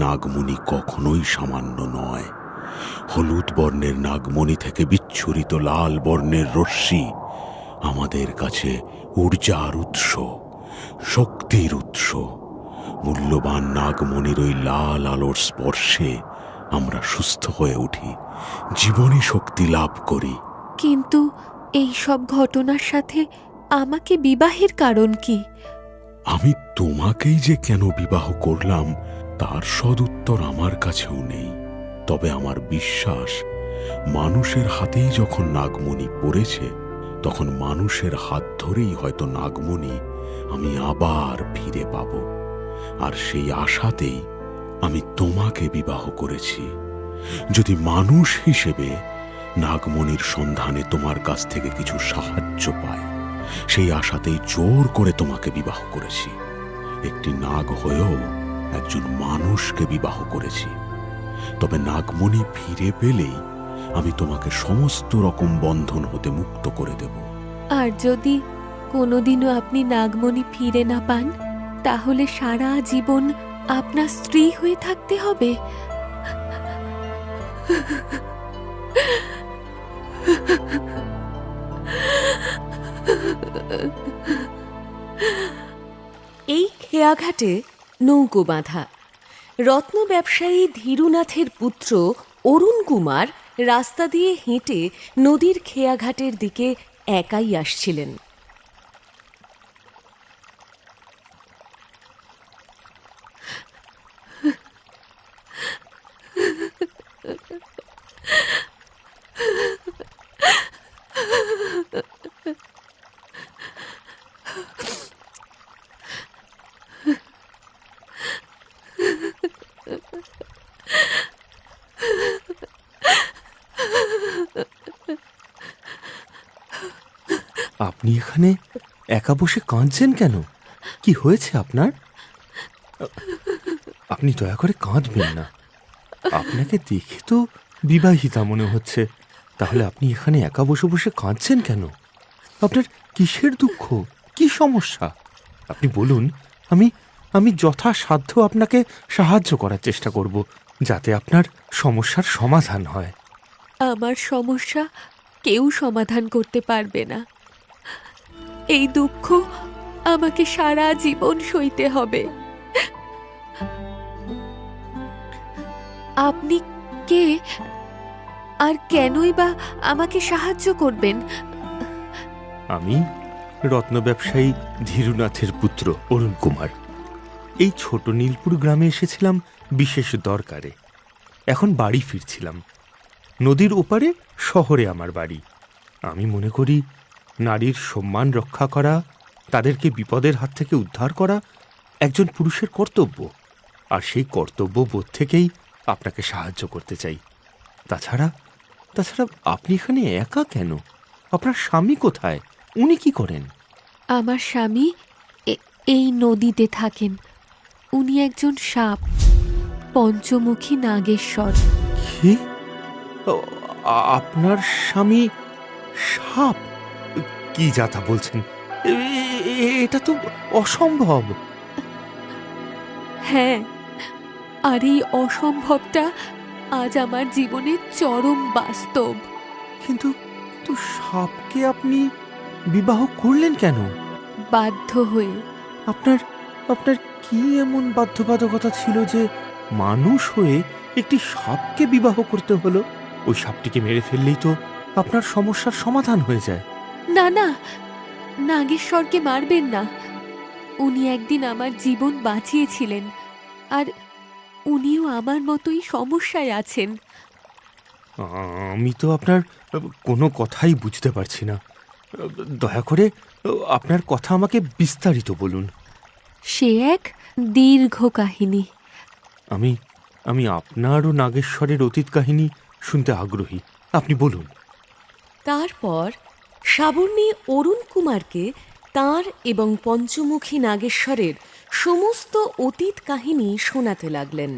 নাগমণি কখনোই সামান্য নয়। হলুদ বর্ণের নাগমণি থেকে বিচ্ছুরিত লাল বর্ণের রশ্মি আমাদের কাছে ঊর্জার উৎস, শক্তির উৎস। মূল্যবান নাগমণির ওই লাল আলোর স্পর্শে আমরা সুস্থ হয়ে উঠি, জীবনী শক্তি লাভ করি। কিন্তু এই সব ঘটনার সাথে আমাকে বিবাহের কারণ কি? আমি তোমাকেই যে কেন বিবাহ করলাম তার সদুত্তর আমার কাছেও নেই। তবে আমার বিশ্বাস, মানুষের হাতেই যখন নাগমণি পড়েছে, তখন মানুষের হাত ধরেই হয়তো নাগমণি আমি আবার ফিরে পাব। আর সেই আশাতেই আমি তোমাকে বিবাহ করেছি। যদি মানুষ হিসেবে নাগমণির সন্ধানে তোমার কাছ থেকে কিছু সাহায্য পাই, সেই আশাতেই জোর করে তোমাকে বিবাহ করেছি। একটি নাগ হয়েও একজন মানুষকে বিবাহ করেছি। তবে নাগমণি ফিরে পেলেই আমি তোমাকে সমস্ত রকম বন্ধন হতে মুক্ত করে দেব। আর যদি কোনোদিনও আপনি নাগমণি ফিরে না পান, তাহলে সারা জীবন আপনার স্ত্রী হয়ে থাকতে হবে। এই খেয়াঘাটে নৌকো বাঁধা। রত্ন ব্যবসায়ী ধীরুনাথের পুত্র অরুণ কুমার রাস্তা দিয়ে হেঁটে নদীর খেয়াঘাটের দিকে একাই আসছিলেন। আপনি এখানে একা বসে কাঁদছেন কেন? কি হয়েছে আপনার? আপনি দয়া করে কাঁদবেন না। আপনাকে দেখে তো বিবাহিতা মনে হচ্ছে, তাহলে আপনি এখানে একা বসে বসে কাঁদছেন কেন? আপনার কিসের দুঃখ, কি সমস্যা? আপনি বলুন, আমি যথাসাধ্য আপনাকে সাহায্য করার চেষ্টা করব, যাতে আপনার সমস্যার সমাধান হয়। আমার সমস্যা কেউ সমাধান করতে পারবে না। এই দুঃখ আমাকে সারা জীবন সইতে হবে। আপনি কে, আর কেনই বা আমাকে সাহায্য করবেন? আমি রত্ন ব্যবসায়ী ধীরুনাথের পুত্র অরুণ কুমার। এই ছোট নীলপুর গ্রামে এসেছিলাম বিশেষ দরকারে। এখন বাড়ি ফিরছিলাম। নদীর ওপারে শহরে আমার বাড়ি। আমি মনে করি নারীর সম্মান রক্ষা করা, তাদেরকে বিপদের হাত থেকে উদ্ধার করা একজন পুরুষের কর্তব্য। আর সেই কর্তব্যবোধ থেকেই আপনাকে সাহায্য করতে চাই। তাছাড়া আপনি এখানে একা কেন? আপনার স্বামী কোথায়? উনি কি করেন? আমার স্বামী এই নদীতে থাকেন। উনি একজন সাপ, পঞ্চমুখী নাগেশ্বর। কি? আপনার স্বামী সাপ? কি যাতা বলছেন? এটা তো অসম্ভব। হ্যাঁ, আর এই অসম্ভবটা আজ আমার জীবনের চরম বাস্তব। কিন্তু সাপকে আপনি বিবাহ করলেন কেন? বাধ্য হয়ে। আপনার কি এমন বাধ্যবাধকতা ছিল যে মানুষ হয়ে একটি সাপকে বিবাহ করতে হলো? ওই সাপটিকে মেরে ফেললেই তো আপনার সমস্যার সমাধান হয়ে যায়। না না, নাগেশ্বরকে মারবেন না। উনি একদিন আমার জীবন বাঁচিয়েছিলেন, আর উনিও আমার মতোই সমস্যায় আছেন। আমি তো আপনার কোনো কথাই বুঝতে পারছি না। দয়া করে আপনার কথা আমাকে বিস্তারিত বলুন। সে এক দীর্ঘ কাহিনী। আমি আপনার ও নাগেশ্বরের অতীত কাহিনী শুনতে আগ্রহী। আপনি বলুন। তারপর সাবর্ণী অরুণ কুমারকে তাঁর এবং পঞ্চমুখী নাগেশ্বরের সমস্ত অতীত কাহিনী শোনাতে লাগলেন।